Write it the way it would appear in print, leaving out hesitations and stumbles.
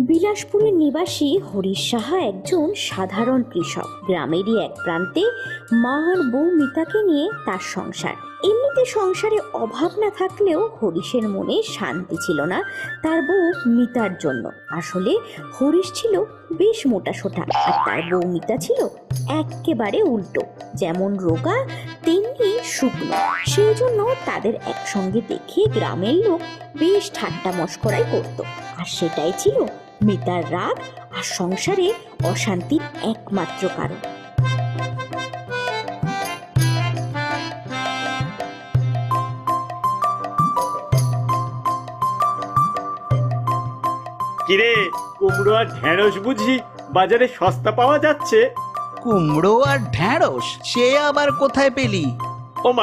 বিলাসপুরের নিবাসী হরিশ সাহা একজন সাধারণ কৃষক। গ্রামেরই এক প্রান্তে মা আর বউ মিতাকে নিয়ে তার সংসার। এমনিতে সংসারে অভাব না থাকলেও হরিশের মনে শান্তি ছিল না তার বউ মিতার জন্য। আসলে হরিশ ছিল বেশ মোটাসোটা আর তার বউ মিতা ছিল একেবারে উল্টো, যেমন রোগা তেমনি শুকনো। সেই জন্য তাদের একসঙ্গে দেখে গ্রামের লোক বেশ ঠাট্টা মশকরাই করত। আর সেটাই ছিল মিতার রাগ আর সংসারে অশান্তির একমাত্র কারণ। কিরে, কুমড়ো আর ঢেঁড়স বুঝি বাজারে সস্তা পাওয়া যাচ্ছে? কুমড়ো আর ঢ্যাঁড়স সে আবার কোথায় পেলি? ওমা,